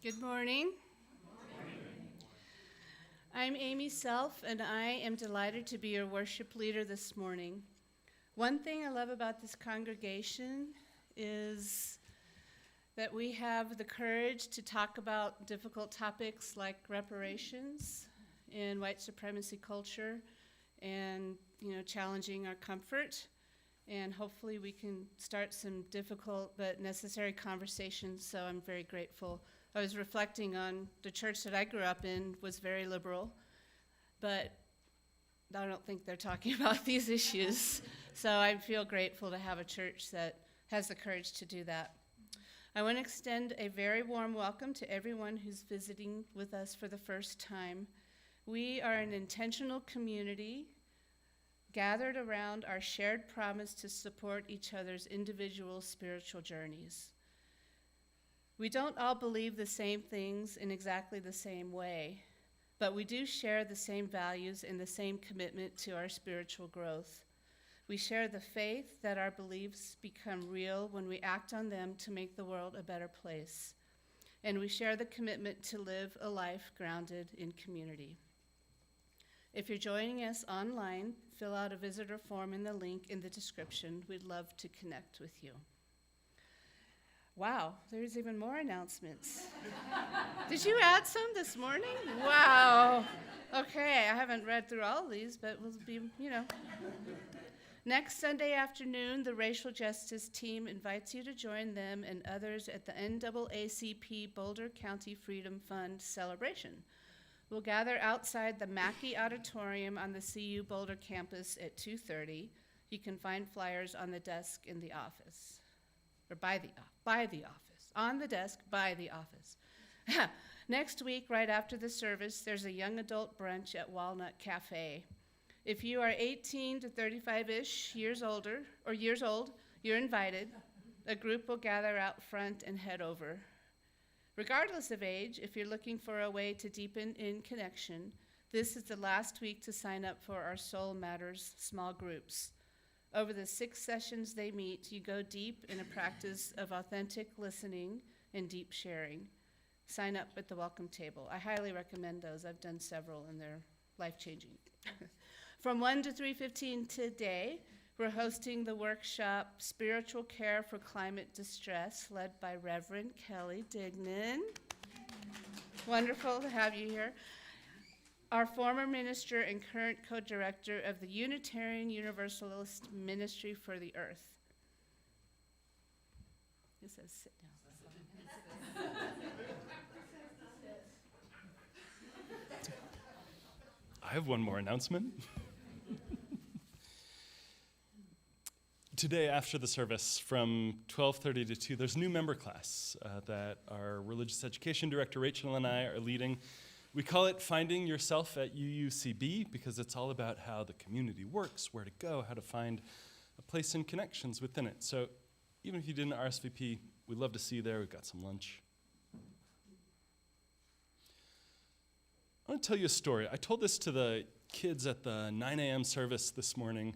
Good morning. I'm Amy Self, and I am delighted to be your worship leader this morning. One thing I love about this congregation is that we have the courage to talk about difficult topics like reparations in white supremacy culture and, challenging our comfort. And hopefully we can start some difficult but necessary conversations, so I'm very grateful. I was reflecting on the church that I grew up in was very liberal, but I don't think they're talking about these issues. So I feel grateful to have a church that has the courage to do that. I want to extend a very warm welcome to everyone who's visiting with us for the first time. We are an intentional community gathered around our shared promise to support each other's individual spiritual journeys. We don't all believe the same things in exactly the same way, but we do share the same values and the same commitment to our spiritual growth. We share the faith that our beliefs become real when we act on them to make the world a better place. And we share the commitment to live a life grounded in community. If you're joining us online, fill out a visitor form in the link in the description. We'd love to connect with you. Wow, there's even more announcements. Did you add some this morning? Wow. Okay, I haven't read through all of these, but we'll be, Next Sunday afternoon, the Racial Justice team invites you to join them and others at the NAACP Boulder County Freedom Fund celebration. We'll gather outside the Mackey Auditorium on the CU Boulder campus at 2:30. You can find flyers on the desk in the office. Or by the office, on the desk, by the office. Next week, right after the service, there's a young adult brunch at Walnut Cafe. If you are 18 to 35-ish years old, you're invited. A group will gather out front and head over. Regardless of age, if you're looking for a way to deepen in connection, this is the last week to sign up for our Soul Matters small groups. Over the 6 sessions they meet, you go deep in a practice of authentic listening and deep sharing. Sign up at the welcome table. I highly recommend those. I've done several and they're life-changing. From 1 to 3:15 today, we're hosting the workshop Spiritual Care for Climate Distress, led by Reverend Kelly Dignan. Wonderful to have you here. Our former minister and current co-director of the Unitarian Universalist Ministry for the Earth. It says sit down. I have one more announcement. Today, after the service, from 12:30 to 2, there's a new member class that our religious education director, Rachel, and I are leading. We call it Finding Yourself at UUCB because it's all about how the community works, where to go, how to find a place and connections within it. So even if you didn't RSVP, we'd love to see you there. We've got some lunch. I want to tell you a story. I told this to the kids at the 9 a.m. service this morning.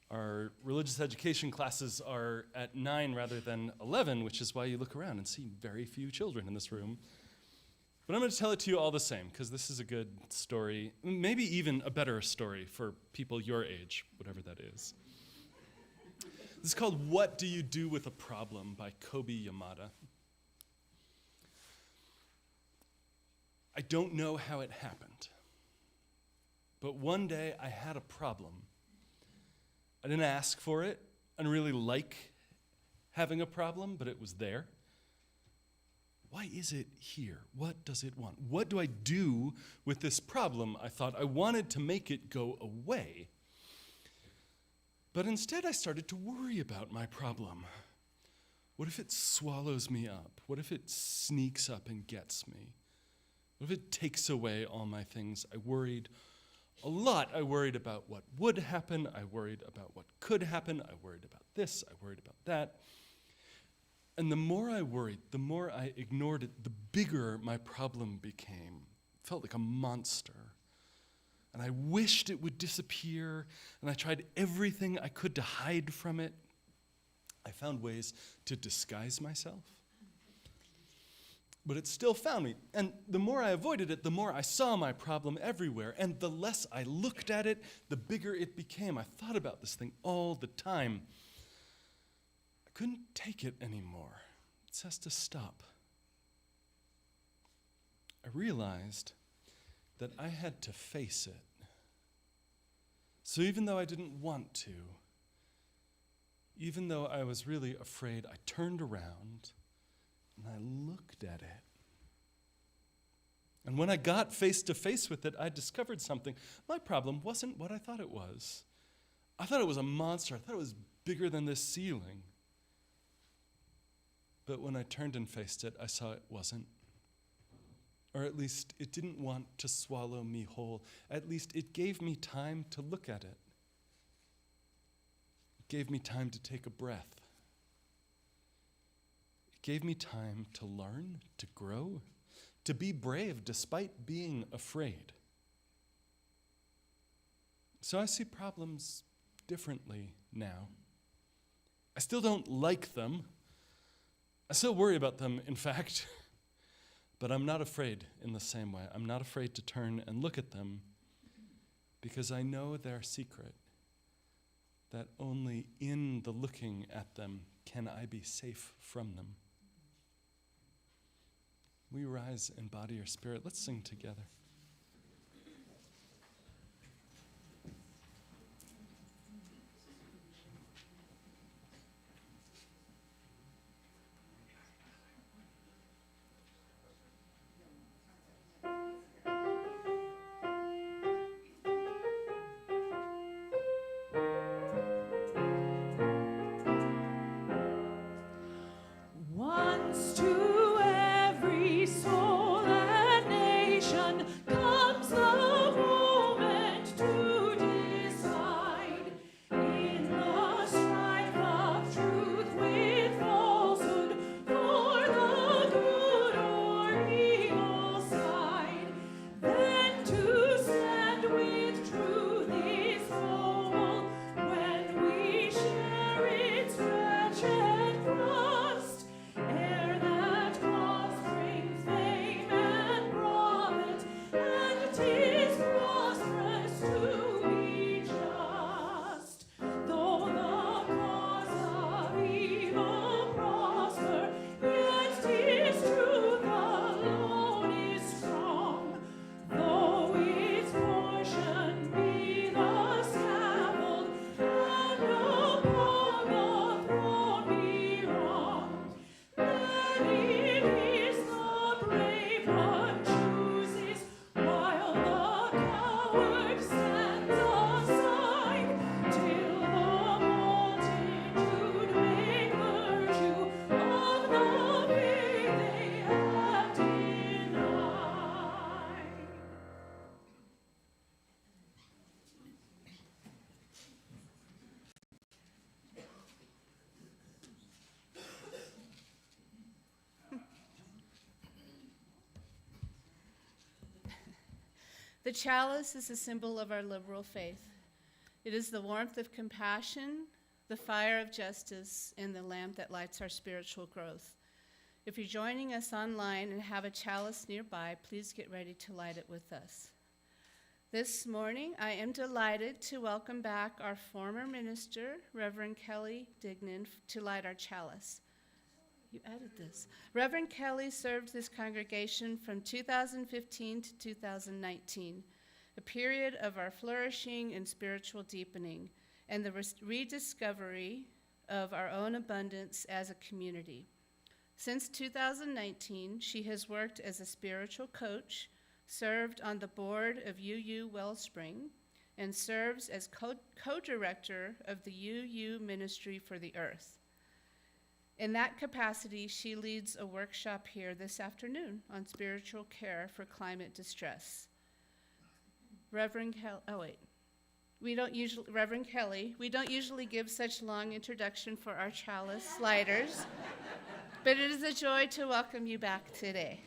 Our religious education classes are at 9 rather than 11, which is why you look around and see very few children in this room. But I'm going to tell it to you all the same, because this is a good story, maybe even a better story for people your age, whatever that is. This is called What Do You Do with a Problem by Kobe Yamada. I don't know how it happened, but one day I had a problem. I didn't ask for it. I didn't really like having a problem, but it was there. Why is it here? What does it want? What do I do with this problem? I thought I wanted to make it go away. But instead I started to worry about my problem. What if it swallows me up? What if it sneaks up and gets me? What if it takes away all my things? I worried a lot. I worried about what would happen. I worried about what could happen. I worried about this. I worried about that. And the more I worried, the more I ignored it, the bigger my problem became. It felt like a monster. And I wished it would disappear, and I tried everything I could to hide from it. I found ways to disguise myself. But it still found me. And the more I avoided it, the more I saw my problem everywhere. And the less I looked at it, the bigger it became. I thought about this thing all the time. I couldn't take it anymore. It has to stop. I realized that I had to face it. So even though I didn't want to, even though I was really afraid, I turned around and I looked at it. And when I got face to face with it, I discovered something. My problem wasn't what I thought it was. I thought it was a monster. I thought it was bigger than this ceiling. But when I turned and faced it, I saw it wasn't. Or at least it didn't want to swallow me whole. At least it gave me time to look at it. It gave me time to take a breath. It gave me time to learn, to grow, to be brave despite being afraid. So I see problems differently now. I still don't like them. I still worry about them, in fact. But I'm not afraid in the same way. I'm not afraid to turn and look at them because I know their secret, that only in the looking at them can I be safe from them. Will you rise in body or spirit? Let's sing together. Once to every soul and nation comes the moment to decide. In the strife of truth with falsehood, for the good or evil side, then to stand with truth is noble when we share its wretched crust. Ere that cause brings fame and profit, and 'tis prosperous to be just. Though the cause of evil prosper, yet 'tis truth alone is strong. Though its portion be the scaffold, and upon the throne be wrong, then it is the brave one chooses, while the coward stands aside, till the multitude make virtue of the faith they have denied. The chalice is a symbol of our liberal faith. It is the warmth of compassion, the fire of justice, and the lamp that lights our spiritual growth. If you're joining us online and have a chalice nearby, please get ready to light it with us. This morning, I am delighted to welcome back our former minister, Reverend Kelly Dignan, to light our chalice. You added this. Reverend Kelly served this congregation from 2015 to 2019, a period of our flourishing and spiritual deepening and the rediscovery of our own abundance as a community. Since 2019, she has worked as a spiritual coach, served on the board of UU Wellspring, and serves as co-director of the UU Ministry for the Earth. In that capacity, she leads a workshop here this afternoon on spiritual care for climate distress. Reverend Kelly, we don't usually give such long introduction for our chalice lighters, but it is a joy to welcome you back today.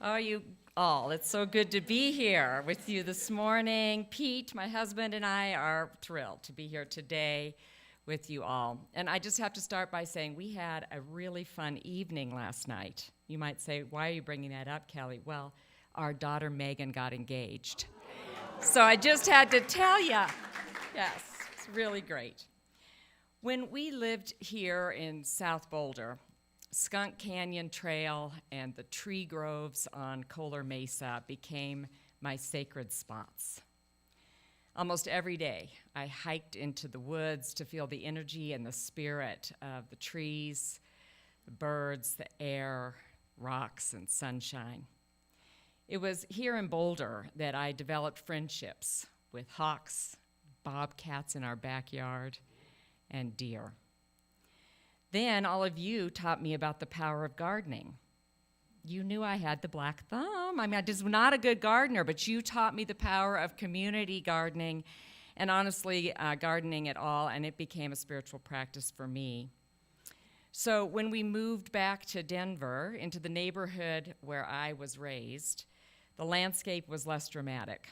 Oh, you all, it's so good to be here with you this morning. Pete, my husband, and I are thrilled to be here today with you all. And I just have to start by saying we had a really fun evening last night. You might say, why are you bringing that up, Kelly? Well, our daughter Megan got engaged. So I just had to tell you. Yes, it's really great. When we lived here in South Boulder, Skunk Canyon Trail and the tree groves on Kohler Mesa became my sacred spots. Almost every day, I hiked into the woods to feel the energy and the spirit of the trees, the birds, the air, rocks, and sunshine. It was here in Boulder that I developed friendships with hawks, bobcats in our backyard, and deer. Then all of you taught me about the power of gardening. You knew I had the black thumb. I mean, I was not a good gardener, but you taught me the power of community gardening and honestly, gardening at all, and it became a spiritual practice for me. So when we moved back to Denver, into the neighborhood where I was raised, the landscape was less dramatic,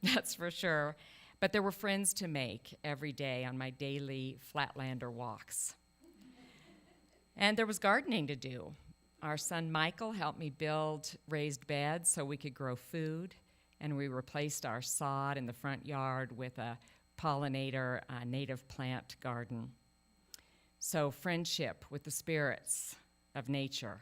that's for sure, but there were friends to make every day on my daily Flatlander walks. And there was gardening to do. Our son Michael helped me build raised beds so we could grow food, and we replaced our sod in the front yard with a pollinator native plant garden. So friendship with the spirits of nature,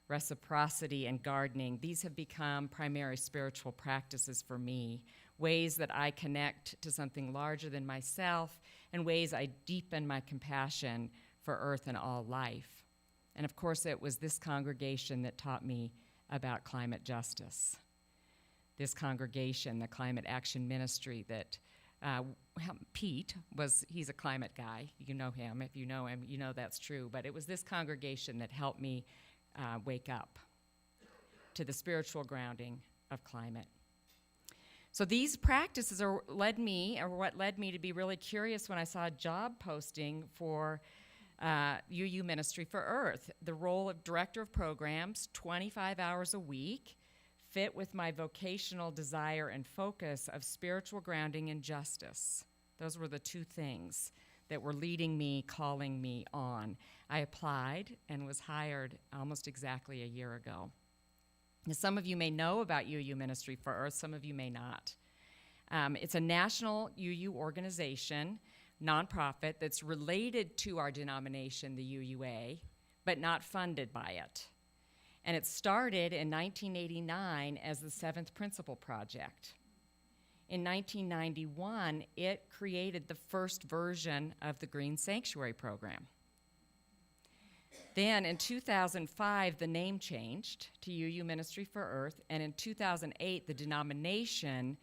reciprocity and gardening, these have become primary spiritual practices for me, ways that I connect to something larger than myself, and ways I deepen my compassion for earth and all life. And of course, it was this congregation that taught me about climate justice. This congregation, the Climate Action Ministry that Pete he's a climate guy. You know him. If you know him, you know that's true. But it was this congregation that helped me wake up to the spiritual grounding of climate. So these practices what led me to be really curious when I saw a job posting for UU Ministry for Earth. The role of director of programs, 25 hours a week, fit with my vocational desire and focus of spiritual grounding and justice. Those were the two things that were leading me, calling me on. I applied and was hired almost exactly a year ago. Now, some of you may know about UU Ministry for Earth, some of you may not. It's a national UU organization, nonprofit, that's related to our denomination, the UUA, but not funded by it. And it started in 1989 as the Seventh Principle Project. In 1991, it created the first version of the Green Sanctuary Program. Then in 2005, the name changed to UU Ministry for Earth, and in 2008, the denomination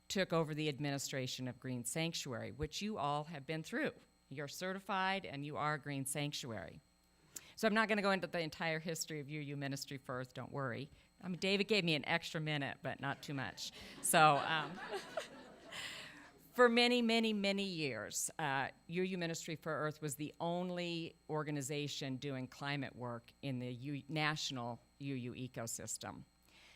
took over the administration of Green Sanctuary, which you all have been through. You're certified and you are Green Sanctuary. So I'm not going to go into the entire history of UU Ministry for Earth, don't worry. I mean, David gave me an extra minute, but not too much. So for many, many, many years, UU Ministry for Earth was the only organization doing climate work in the national UU ecosystem.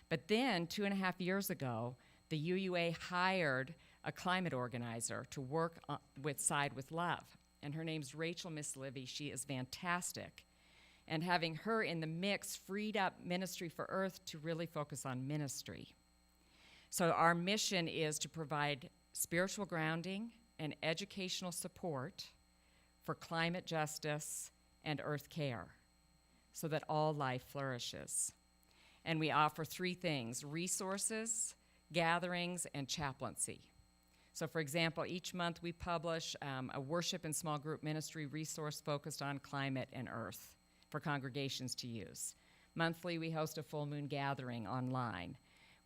But then 2.5 years ago, the UUA hired a climate organizer to work with Side with Love. And her name's Rachel Miss Livy. She is fantastic. And having her in the mix freed up Ministry for Earth to really focus on ministry. So our mission is to provide spiritual grounding and educational support for climate justice and earth care so that all life flourishes. And we offer 3 things: resources, gatherings, and chaplaincy. So for example, each month we publish a worship and small group ministry resource focused on climate and earth for congregations to use. Monthly, we host a full moon gathering online.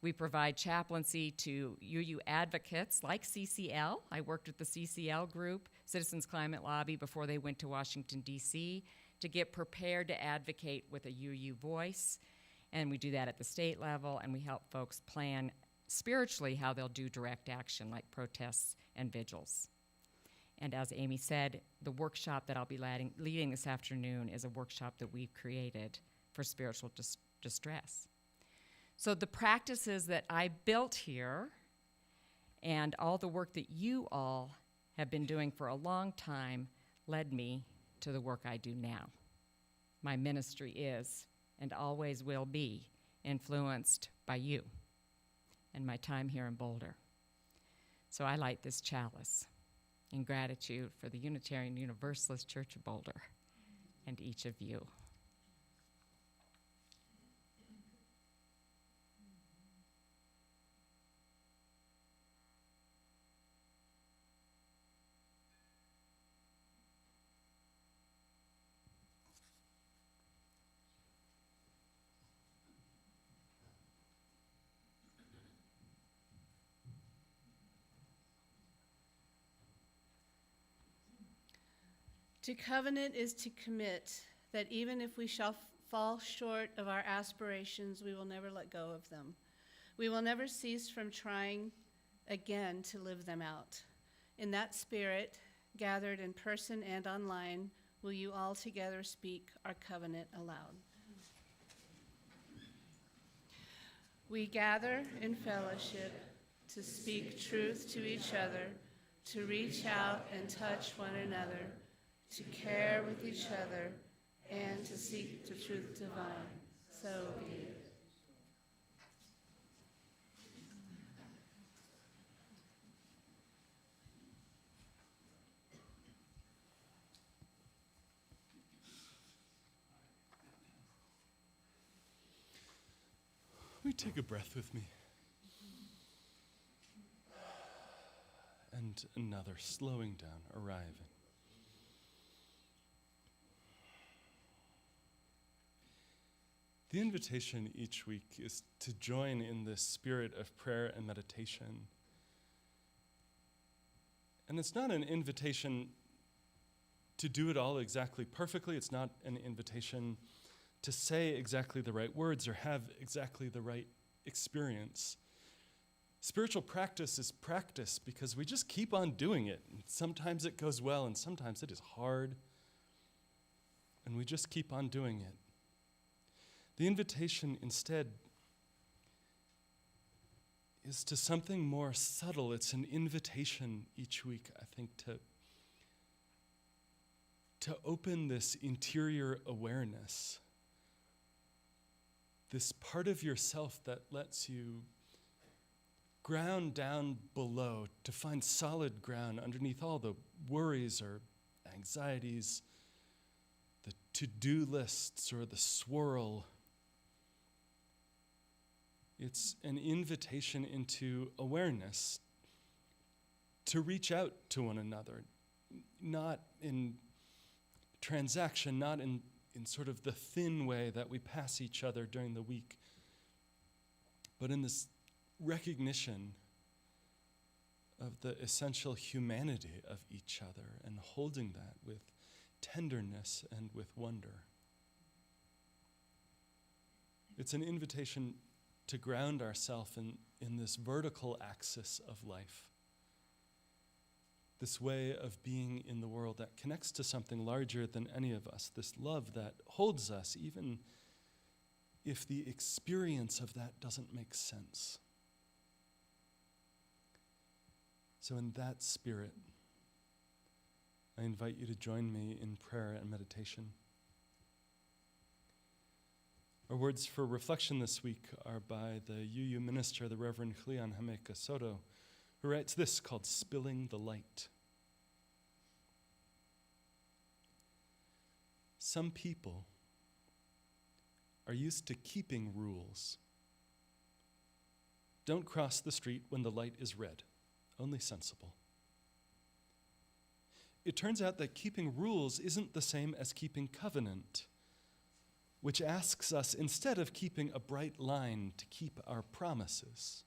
We provide chaplaincy to UU advocates like CCL. I worked with the CCL group, Citizens Climate Lobby, before they went to Washington, D.C., to get prepared to advocate with a UU voice. And we do that at the state level, and we help folks plan spiritually how they'll do direct action like protests and vigils. And as Amy said, the workshop that I'll be leading this afternoon is a workshop that we've created for spiritual distress. So the practices that I built here and all the work that you all have been doing for a long time led me to the work I do now. My ministry is and always will be influenced by you and my time here in Boulder. So I light this chalice in gratitude for the Unitarian Universalist Church of Boulder and each of you. To covenant is to commit that even if we shall fall short of our aspirations, we will never let go of them. We will never cease from trying again to live them out. In that spirit, gathered in person and online, will you all together speak our covenant aloud? We gather in fellowship to speak truth to each other, to reach out and touch one another, to care with each other, and to seek the truth divine. So be it. Will you take a breath with me? And another, slowing down, arriving. The invitation each week is to join in this spirit of prayer and meditation. And it's not an invitation to do it all exactly perfectly. It's not an invitation to say exactly the right words or have exactly the right experience. Spiritual practice is practice because we just keep on doing it. And sometimes it goes well and sometimes it is hard. And we just keep on doing it. The invitation instead is to something more subtle. It's an invitation each week, I think, to open this interior awareness, this part of yourself that lets you ground down below, to find solid ground underneath all the worries or anxieties, the to-do lists or the swirl. It's an invitation into awareness, to reach out to one another, not in transaction, not in sort of the thin way that we pass each other during the week, but in this recognition of the essential humanity of each other and holding that with tenderness and with wonder. It's an invitation to ground ourselves in this vertical axis of life, this way of being in the world that connects to something larger than any of us, this love that holds us even if the experience of that doesn't make sense. So in that spirit, I invite you to join me in prayer and meditation. Our words for reflection this week are by the UU minister, the Reverend Julian Jamaica Soto, who writes this called Spilling the Light. Some people are used to keeping rules. Don't cross the street when the light is red, only sensible. It turns out that keeping rules isn't the same as keeping covenant, which asks us, instead of keeping a bright line, to keep our promises.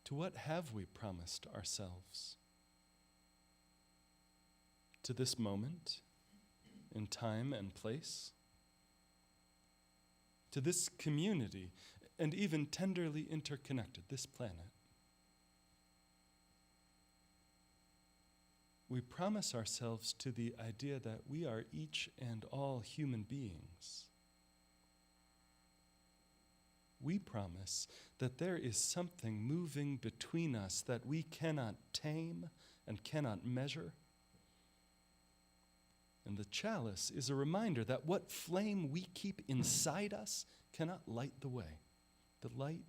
To what have we promised ourselves? To this moment, in time and place? To this community, and even tenderly interconnected, this planet? We promise ourselves to the idea that we are each and all human beings, we promise that there is something moving between us that we cannot tame and cannot measure. And the chalice is a reminder that what flame we keep inside us cannot light the way. The light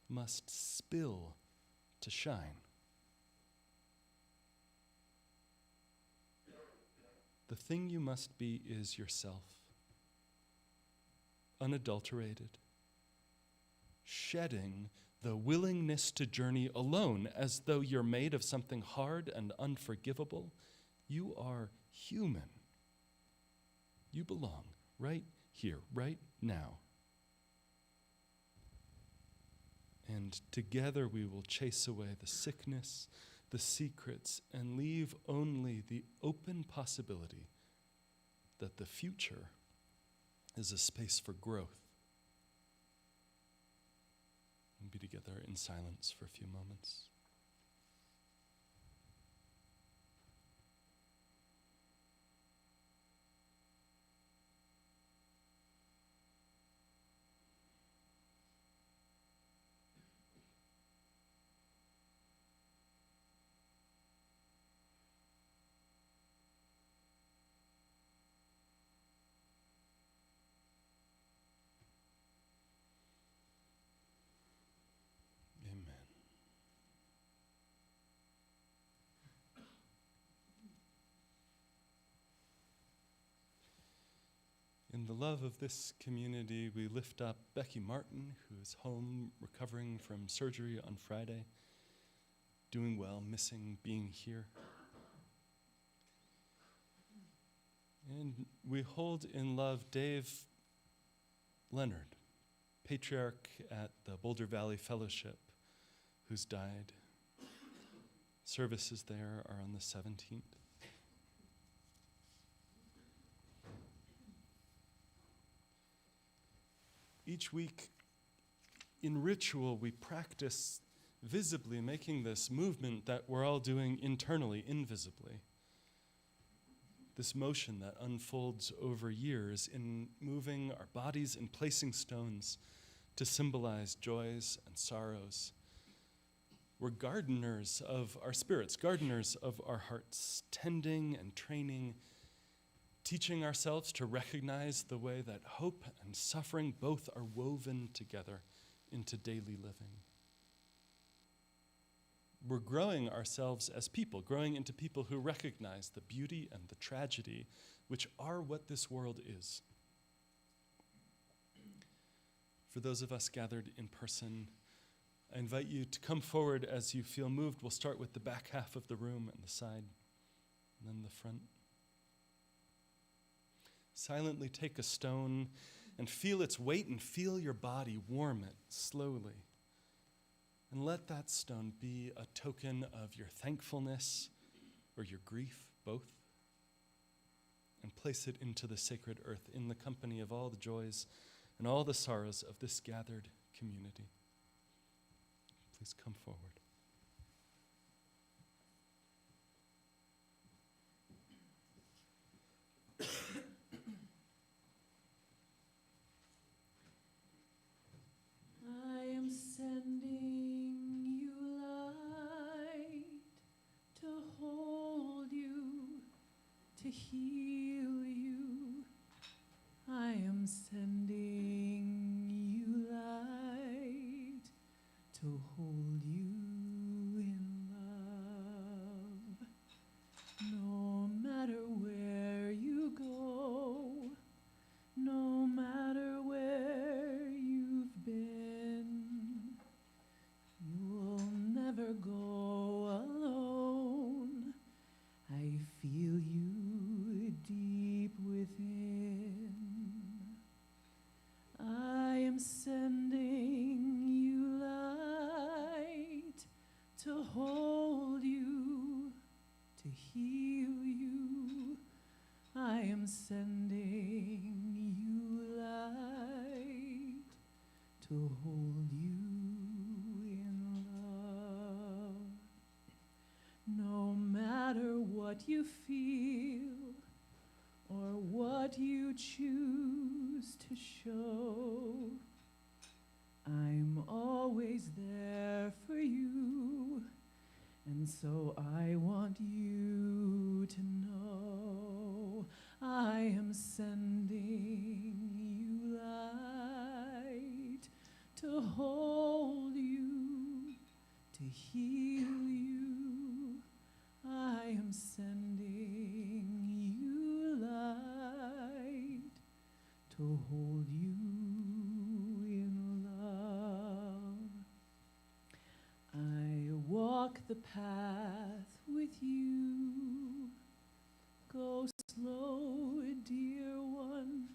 must spill to shine. The thing you must be is yourself, unadulterated, shedding the willingness to journey alone as though you're made of something hard and unforgivable. You are human. You belong right here, right now. And together we will chase away the sickness, the secrets, and leave only the open possibility that the future is a space for growth. And be together in silence for a few moments. In the love of this community, we lift up Becky Martin, who is home recovering from surgery on Friday, doing well, missing being here. And we hold in love Dave Leonard, patriarch at the Boulder Valley Fellowship, who's died. Services there are on the 17th. Each week, in ritual, we practice visibly making this movement that we're all doing internally, invisibly. This motion that unfolds over years in moving our bodies and placing stones to symbolize joys and sorrows. We're gardeners of our spirits, gardeners of our hearts, tending and training, teaching ourselves to recognize the way that hope and suffering both are woven together into daily living. We're growing ourselves as people, growing into people who recognize the beauty and the tragedy, which are what this world is. For those of us gathered in person, I invite you to come forward as you feel moved. We'll start with the back half of the room and the side, and then the front. Silently take a stone and feel its weight and feel your body warm it slowly. And let that stone be a token of your thankfulness or your grief, both. And place it into the sacred earth in the company of all the joys and all the sorrows of this gathered community. Please come forward. I am sending you light to hold you, to heal you. I am sending you light to hold you in love. No matter where you go, no matter where you've been, you'll never go alone. I feel you deep within. I am sending you light to hold you, to heal you. I am sending you light to hold you in love. No matter what you feel or what you choose to show, I'm always there for you, and so I want you to know I am sending you light to hold you, to heal you. I am sending you light to hold you in love. I walk the path with you. Go slow, dear one,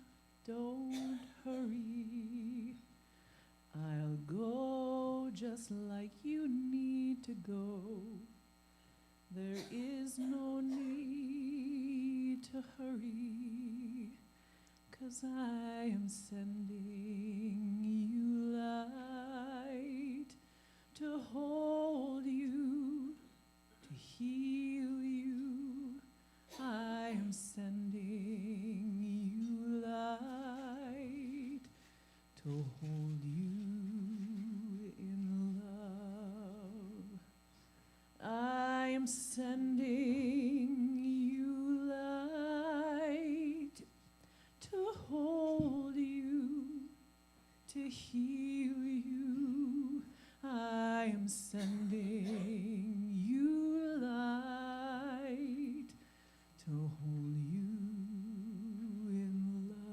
don't hurry. I'll go just like you need to go. There is no need to hurry, 'cause I am sending you light to hold you, to heal you. I am sending you light to hold you in love. I am sending you light to hold you, to heal you. I am sending you light to hold you in love.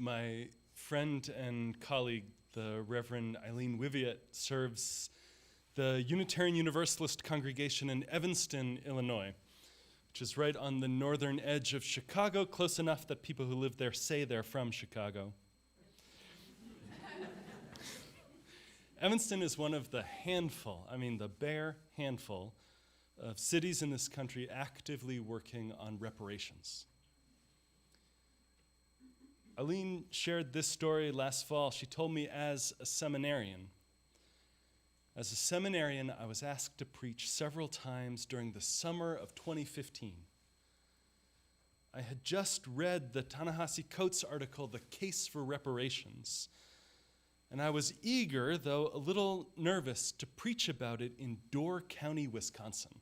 my friend and colleague, the Reverend Eileen Wiviet, serves the Unitarian Universalist congregation in Evanston, Illinois, which is right on the northern edge of Chicago, close enough that people who live there say they're from Chicago. Evanston is one of the the bare handful of cities in this country actively working on reparations. Eileen shared this story last fall. She told me as a seminarian. As a seminarian, I was asked to preach several times during the summer of 2015. I had just read the Ta-Nehisi Coates article, The Case for Reparations, and I was eager, though a little nervous, to preach about it in Door County, Wisconsin.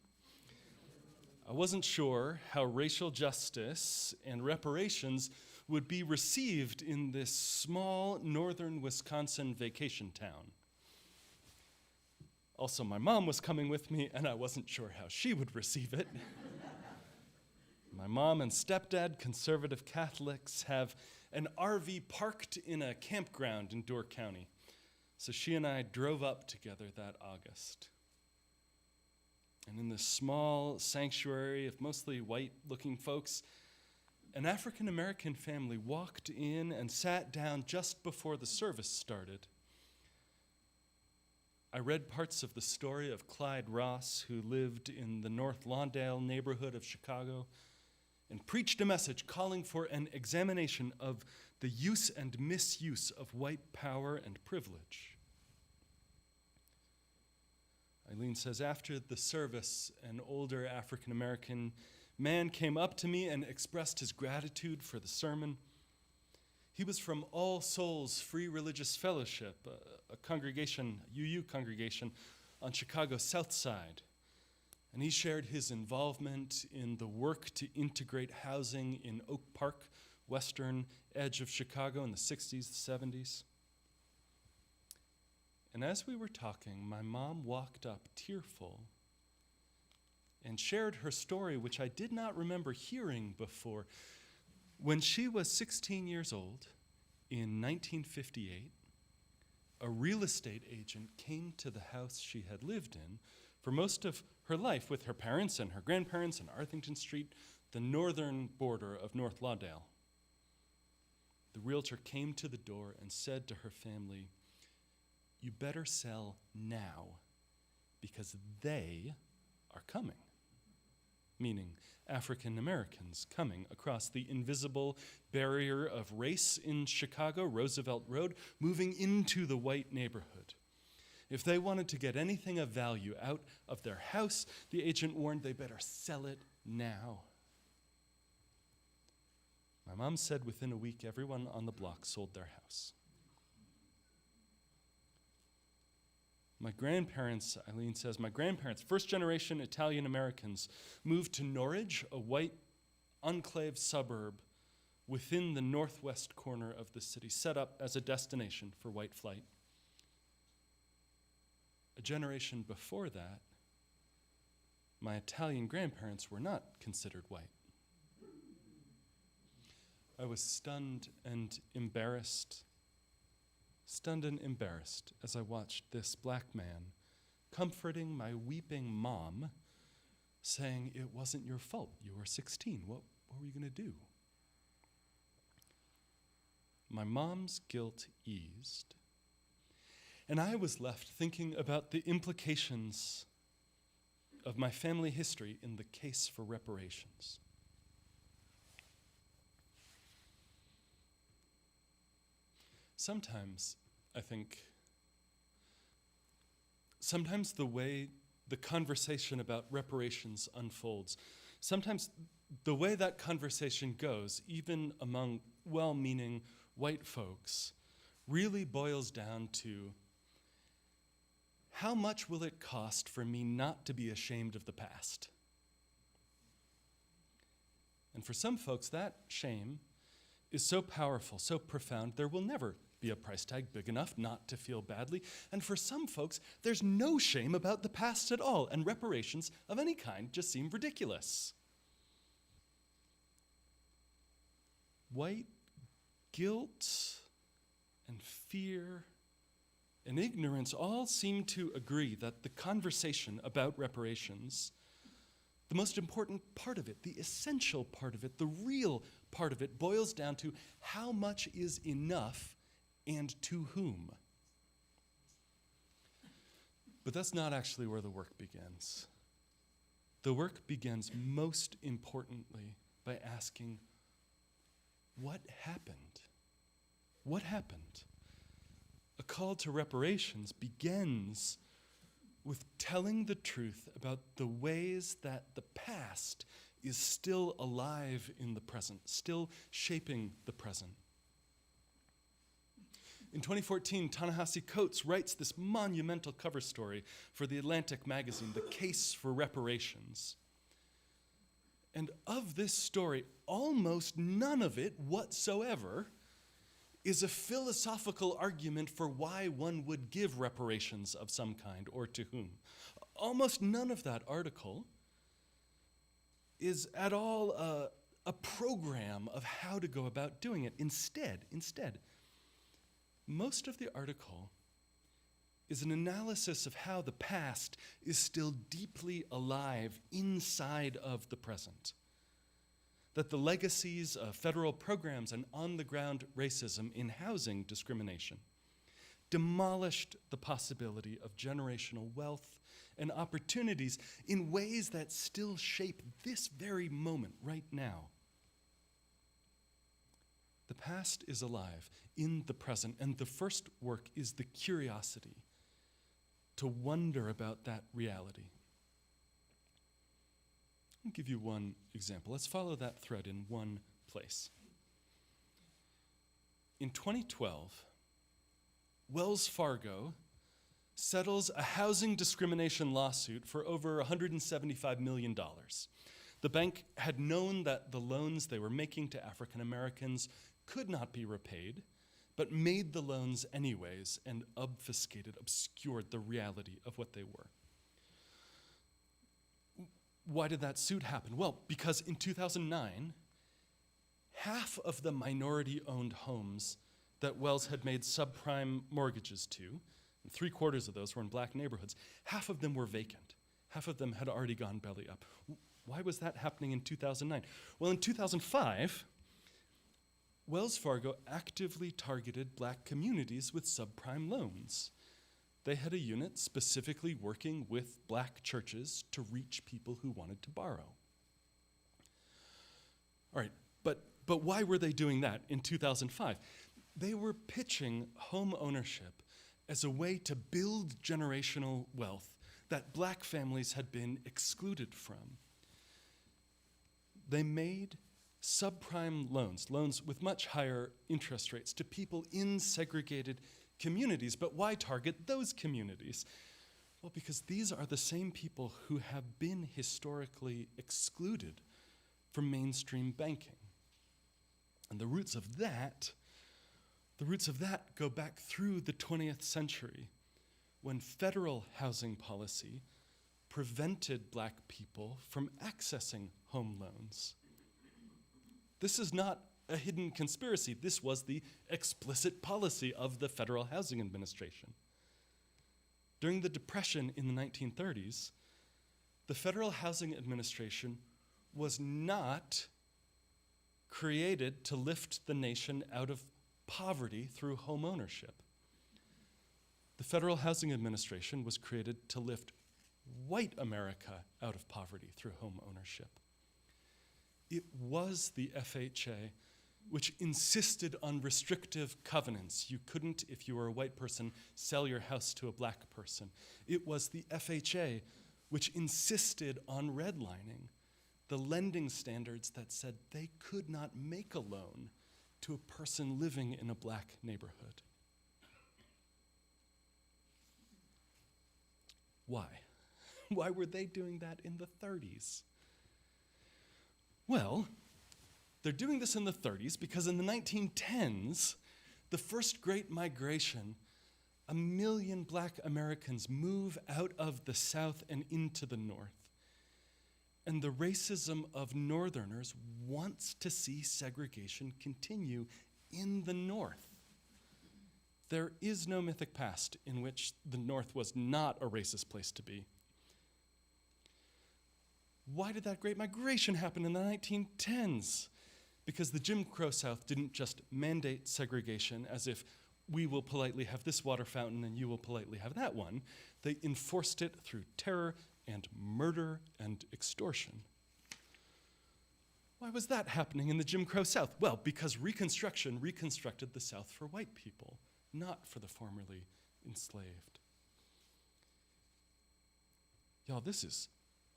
I wasn't sure how racial justice and reparations would be received in this small northern Wisconsin vacation town. Also, my mom was coming with me, and I wasn't sure how she would receive it. My mom and stepdad, conservative Catholics, have an RV parked in a campground in Door County. So she and I drove up together that August. And in this small sanctuary of mostly white-looking folks, an African-American family walked in and sat down just before the service started. I read parts of the story of Clyde Ross, who lived in the North Lawndale neighborhood of Chicago, and preached a message calling for an examination of the use and misuse of white power and privilege. Eileen says, after the service, an older African-American man came up to me and expressed his gratitude for the sermon. He was from All Souls Free Religious Fellowship, a congregation, UU congregation, on Chicago's South Side. And he shared his involvement in the work to integrate housing in Oak Park, western edge of Chicago in the 60s, 70s. And as we were talking, my mom walked up tearful and shared her story, which I did not remember hearing before. When she was 16 years old, in 1958, a real estate agent came to the house she had lived in for most of her life with her parents and her grandparents in Arthington Street, the northern border of North Lawndale. The realtor came to the door and said to her family, "You better sell now because they are coming," meaning African Americans coming across the invisible barrier of race in Chicago, Roosevelt Road, moving into the white neighborhood. If they wanted to get anything of value out of their house, the agent warned they better sell it now. My mom said within a week, everyone on the block sold their house. My grandparents, Eileen says, first generation Italian Americans, moved to Norridge, a white enclave suburb within the northwest corner of the city, set up as a destination for white flight. A generation before that, my Italian grandparents were not considered white. I was stunned and embarrassed as I watched this black man comforting my weeping mom, saying, "It wasn't your fault. You were 16. What were you going to do?" My mom's guilt eased, and I was left thinking about the implications of my family history in the case for reparations. Sometimes, I think, the way the conversation about reparations unfolds, sometimes the way that conversation goes, even among well-meaning white folks, really boils down to, how much will it cost for me not to be ashamed of the past? And for some folks, that shame is so powerful, so profound, there will never be a price tag big enough not to feel badly. And for some folks, there's no shame about the past at all, and reparations of any kind just seem ridiculous. White guilt and fear and ignorance all seem to agree that the conversation about reparations, the most important part of it, the essential part of it, the real part of it, boils down to how much is enough and to whom. But that's not actually where the work begins. The work begins most importantly by asking, what happened? What happened? A call to reparations begins with telling the truth about the ways that the past is still alive in the present, still shaping the present. In 2014, Ta-Nehisi Coates writes this monumental cover story for The Atlantic magazine, The Case for Reparations. And of this story, almost none of it whatsoever is a philosophical argument for why one would give reparations of some kind or to whom. Almost none of that article is at all a program of how to go about doing it. Instead, most of the article is an analysis of how the past is still deeply alive inside of the present. That the legacies of federal programs and on-the-ground racism in housing discrimination demolished the possibility of generational wealth and opportunities in ways that still shape this very moment right now. The past is alive in the present, and the first work is the curiosity to wonder about that reality. I'll give you one example. Let's follow that thread in one place. In 2012, Wells Fargo settles a housing discrimination lawsuit for over $175 million. The bank had known that the loans they were making to African Americans could not be repaid, but made the loans anyways and obscured the reality of what they were. Why did that suit happen? Well, because in 2009, half of the minority-owned homes that Wells had made subprime mortgages to, and 3/4 of those were in black neighborhoods, half of them were vacant. Half of them had already gone belly up. Why was that happening in 2009? Well, in 2005, Wells Fargo actively targeted black communities with subprime loans. They had a unit specifically working with black churches to reach people who wanted to borrow. All right, but why were they doing that in 2005? They were pitching home ownership as a way to build generational wealth that black families had been excluded from. They made subprime loans with much higher interest rates to people in segregated communities. But why target those communities? Well, because these are the same people who have been historically excluded from mainstream banking. And the roots of that go back through the 20th century, when federal housing policy prevented black people from accessing home loans. This is not a hidden conspiracy. This was the explicit policy of the Federal Housing Administration. During the Depression in the 1930s, the Federal Housing Administration was not created to lift the nation out of poverty through home ownership. The Federal Housing Administration was created to lift white America out of poverty through home ownership. It was the FHA which insisted on restrictive covenants. You couldn't, if you were a white person, sell your house to a black person. It was the FHA which insisted on redlining, the lending standards that said they could not make a loan to a person living in a black neighborhood. Why? Why were they doing that in the 30s? Well, they're doing this in the 30s because in the 1910s, the first Great Migration, 1 million black Americans move out of the South and into the North. And the racism of Northerners wants to see segregation continue in the North. There is no mythic past in which the North was not a racist place to be. Why did that Great Migration happen in the 1910s? Because the Jim Crow South didn't just mandate segregation as if we will politely have this water fountain and you will politely have that one. They enforced it through terror and murder and extortion. Why was that happening in the Jim Crow South? Well, because Reconstruction reconstructed the South for white people, not for the formerly enslaved. Y'all, this is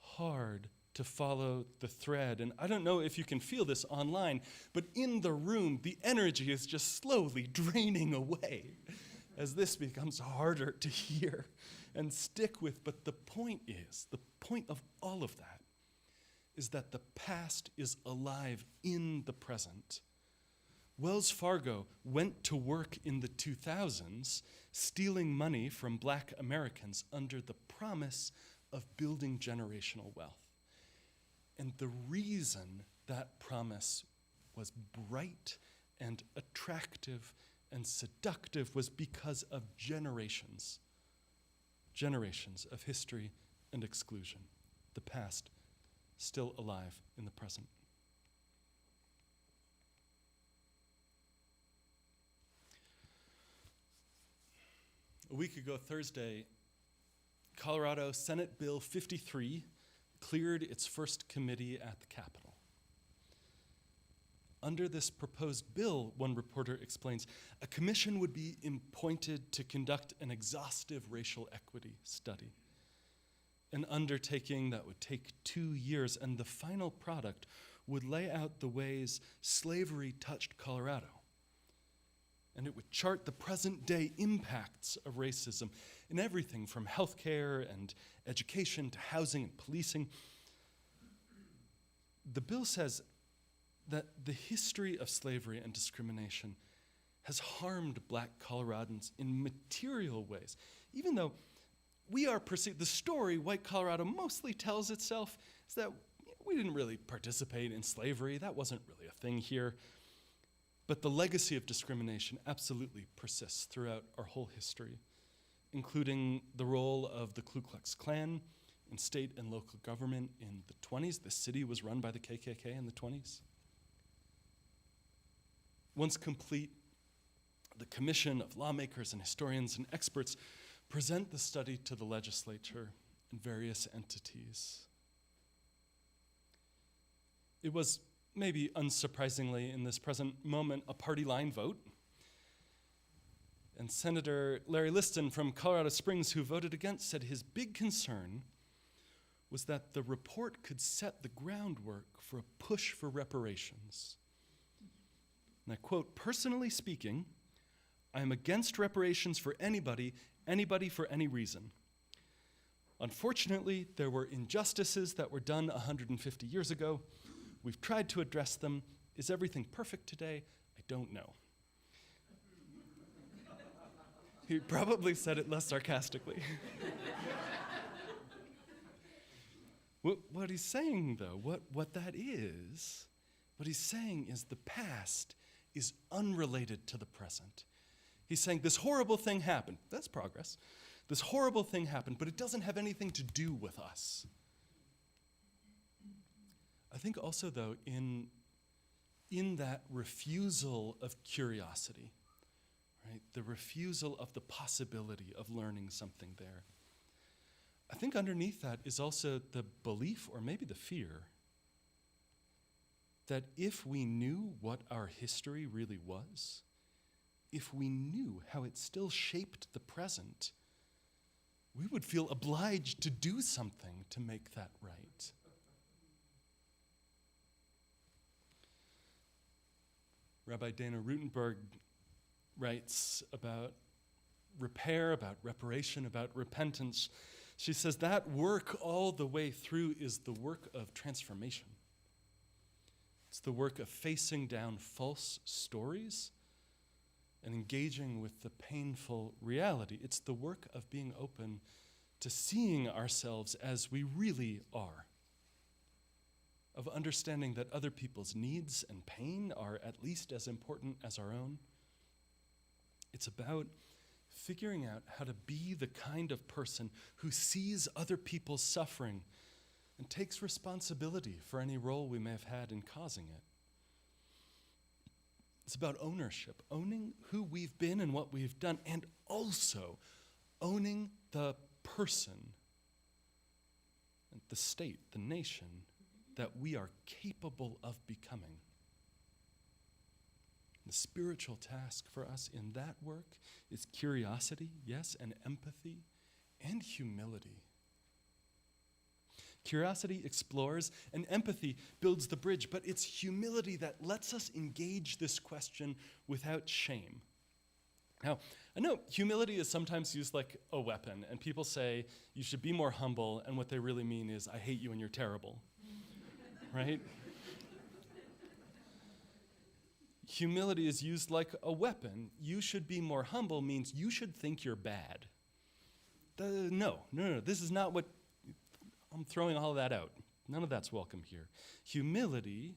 hard to follow the thread, and I don't know if you can feel this online, but in the room, the energy is just slowly draining away as this becomes harder to hear and stick with. But the point of all of that is that the past is alive in the present. Wells Fargo went to work in the 2000s stealing money from Black Americans under the promise of building generational wealth. And the reason that promise was bright and attractive and seductive was because of generations of history and exclusion. The past still alive in the present. A week ago, Thursday, Colorado Senate Bill 53 cleared its first committee at the Capitol. Under this proposed bill, one reporter explains, a commission would be appointed to conduct an exhaustive racial equity study, an undertaking that would take 2 years, and the final product would lay out the ways slavery touched Colorado. And it would chart the present-day impacts of racism in everything from healthcare and education to housing and policing. The bill says that the history of slavery and discrimination has harmed Black Coloradans in material ways, even though we are perceived, the story white Colorado mostly tells itself is that we didn't really participate in slavery, that wasn't really a thing here. But the legacy of discrimination absolutely persists throughout our whole history, including the role of the Ku Klux Klan in state and local government in the 20s. The city was run by the KKK in the 20s. Once complete, the commission of lawmakers and historians and experts present the study to the legislature and various entities. It was, maybe unsurprisingly in this present moment, a party line vote. And Senator Larry Liston from Colorado Springs, who voted against, said his big concern was that the report could set the groundwork for a push for reparations. And I quote, "Personally speaking, I am against reparations for anybody for any reason. Unfortunately, there were injustices that were done 150 years ago. We've tried to address them. Is everything perfect today? I don't know." He probably said it less sarcastically. What he's saying, though, what he's saying is the past is unrelated to the present. He's saying this horrible thing happened. That's progress. This horrible thing happened, but it doesn't have anything to do with us. I think also, though, in that refusal of curiosity, right, the refusal of the possibility of learning something there, I think underneath that is also the belief, or maybe the fear, that if we knew what our history really was, if we knew how it still shaped the present, we would feel obliged to do something to make that right. Rabbi Dana Rutenberg writes about repair, about reparation, about repentance. She says that work all the way through is the work of transformation. It's the work of facing down false stories and engaging with the painful reality. It's the work of being open to seeing ourselves as we really are. of understanding that other people's needs and pain are at least as important as our own. It's about figuring out how to be the kind of person who sees other people's suffering and takes responsibility for any role we may have had in causing it. It's about ownership, owning who we've been and what we've done, and also owning the person, the state, the nation that we are capable of becoming. The spiritual task for us in that work is curiosity, yes, and empathy, and humility. Curiosity explores, and empathy builds the bridge, but it's humility that lets us engage this question without shame. Now, I know humility is sometimes used like a weapon, and people say you should be more humble, and what they really mean is, I hate you and you're terrible, right? Humility is used like a weapon. You should be more humble means you should think you're bad. No, this is not what, I'm throwing all of that out. None of that's welcome here. Humility,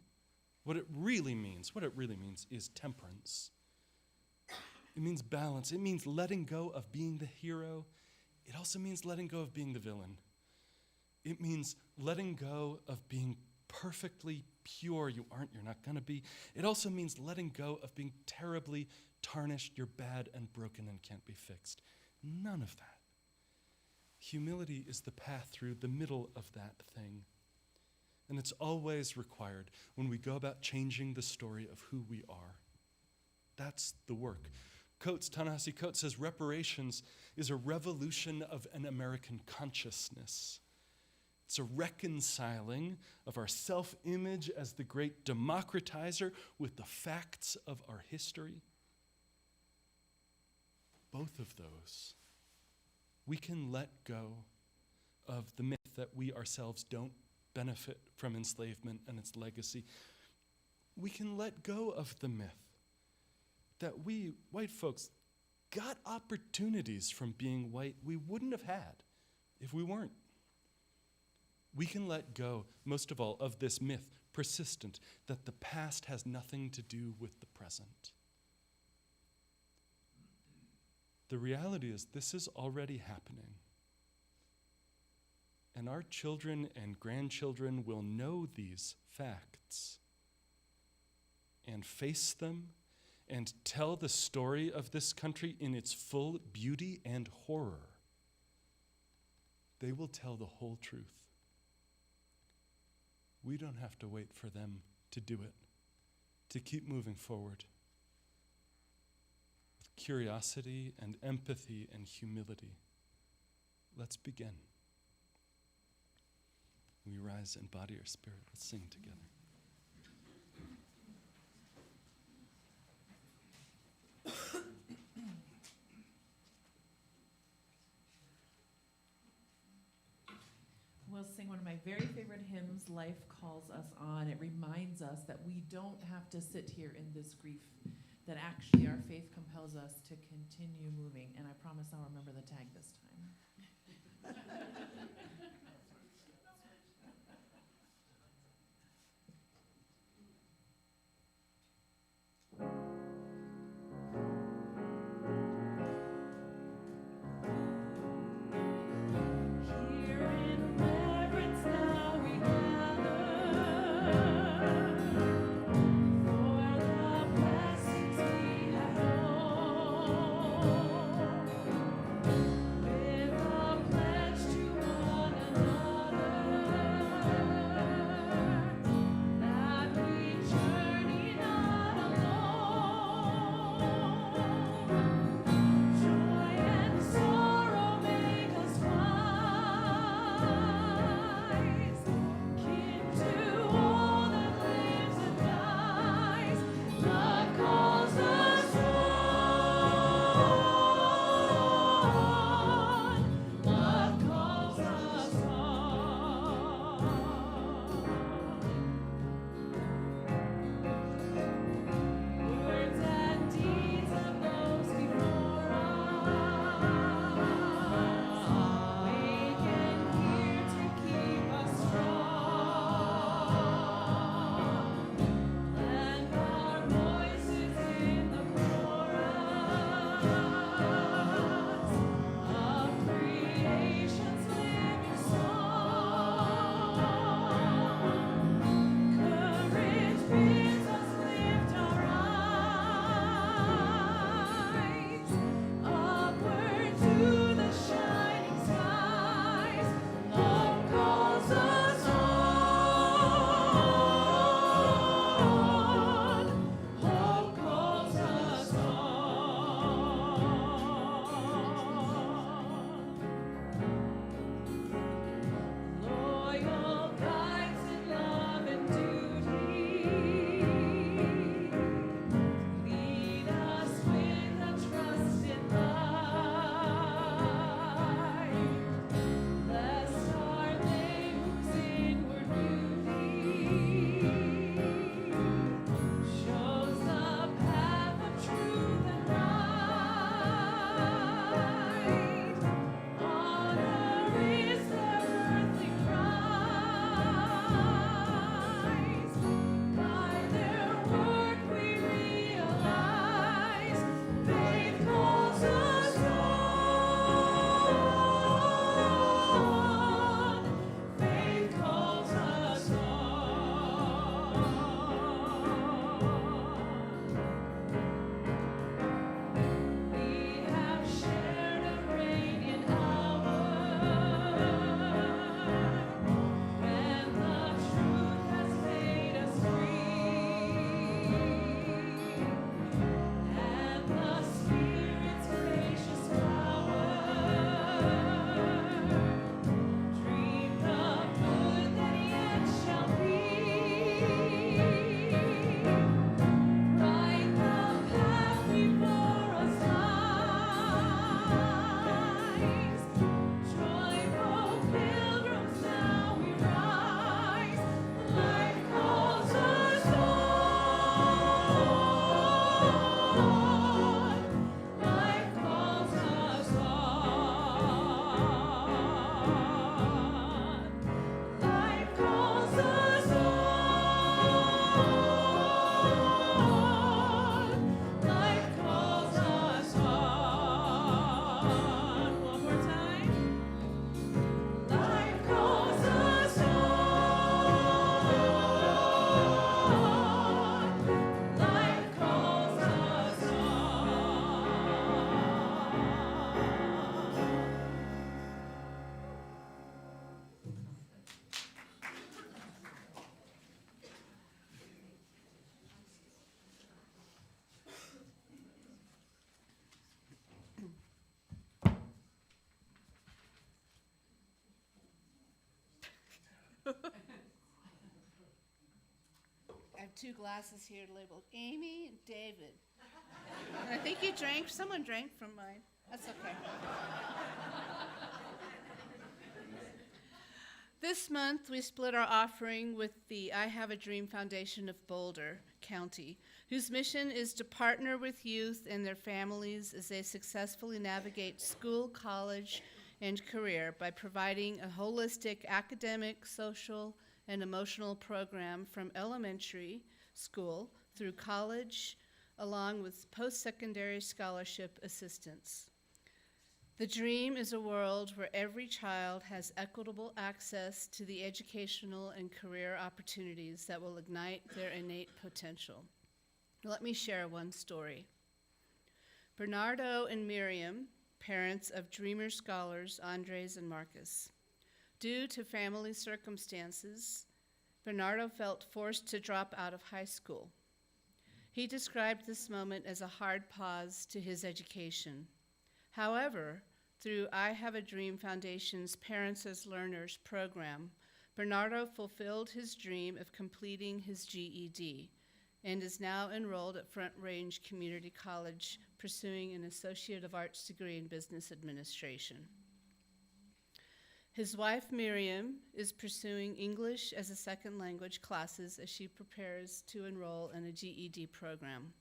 what it really means is temperance. It means balance. It means letting go of being the hero. It also means letting go of being the villain. It means letting go of being perfectly pure. You aren't, you're not gonna be. It also means letting go of being terribly tarnished. You're bad and broken and can't be fixed. None of that. Humility is the path through the middle of that thing. And it's always required when we go about changing the story of who we are. That's the work. Ta-Nehisi Coates says reparations is a revolution of an American consciousness. It's a reconciling of our self-image as the great democratizer with the facts of our history. Both of those. We can let go of the myth that we ourselves don't benefit from enslavement and its legacy. We can let go of the myth that we, white folks, got opportunities from being white we wouldn't have had if we weren't. We can let go, most of all, of this myth, persistent, that the past has nothing to do with the present. The reality is this is already happening. And our children and grandchildren will know these facts and face them and tell the story of this country in its full beauty and horror. They will tell the whole truth. We don't have to wait for them to do it, to keep moving forward with curiosity and empathy and humility. Let's begin. We rise in body or spirit. Let's sing together. We'll sing one of my very favorite hymns, Life Calls Us On. It reminds us that we don't have to sit here in this grief, that actually our faith compels us to continue moving. And I promise I'll remember the tag this time. With a pledge to 2 glasses here labeled Amy and David. And I think someone drank from mine. That's okay. This month, we split our offering with the I Have a Dream Foundation of Boulder County, whose mission is to partner with youth and their families as they successfully navigate school, college, and career by providing a holistic academic, social, and emotional program from elementary school through college, along with post-secondary scholarship assistance. The dream is a world where every child has equitable access to the educational and career opportunities that will ignite their innate potential. Let me share one story. Bernardo and Miriam, parents of Dreamer scholars Andres and Marcus. Due to family circumstances, Bernardo felt forced to drop out of high school. He described this moment as a hard pause to his education. However, through I Have a Dream Foundation's Parents as Learners program, Bernardo fulfilled his dream of completing his GED and is now enrolled at Front Range Community College, pursuing an Associate of Arts degree in Business Administration. His wife, Miriam, is pursuing English as a second language classes as she prepares to enroll in a GED program.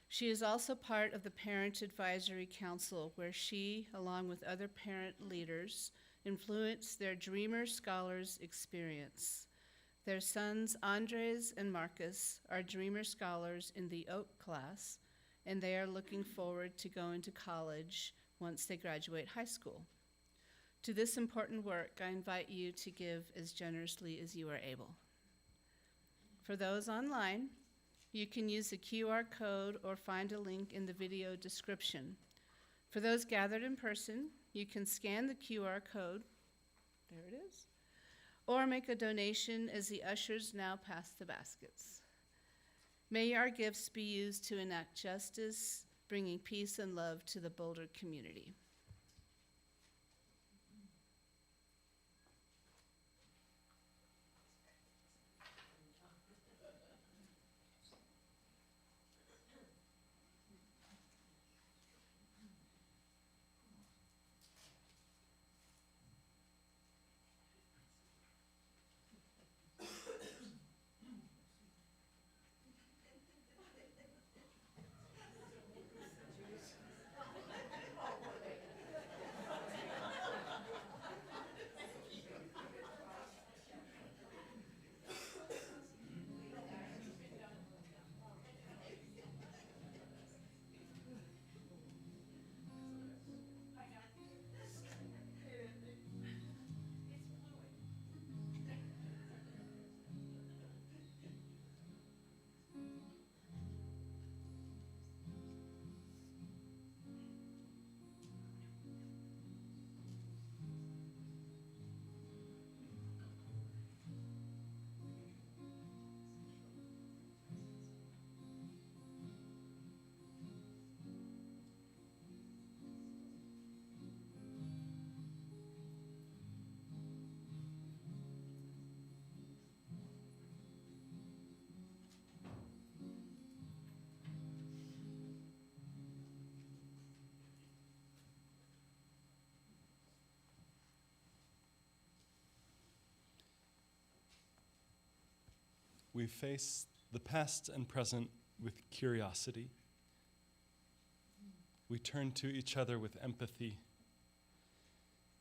She is also part of the Parent Advisory Council, where she, along with other parent leaders, influence their Dreamer Scholars experience. Their sons, Andres and Marcus, are Dreamer Scholars in the Oak class, and they are looking forward to going to college once they graduate high school. To this important work, I invite you to give as generously as you are able. For those online, you can use the QR code or find a link in the video description. For those gathered in person, you can scan the QR code, there it is, or make a donation as the ushers now pass the baskets. May our gifts be used to enact justice, bringing peace and love to the Boulder community. We face the past and present with curiosity. We turn to each other with empathy.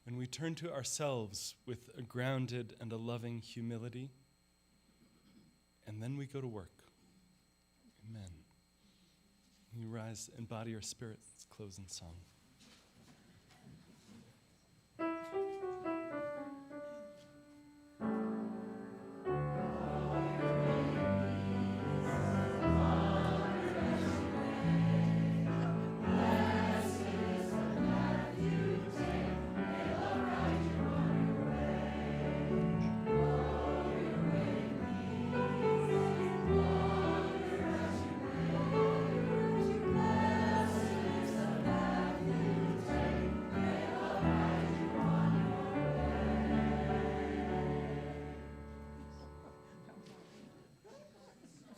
And we turn to ourselves with a grounded and a loving humility. And then we go to work. Amen. You rise and body your spirit. Let's close in song.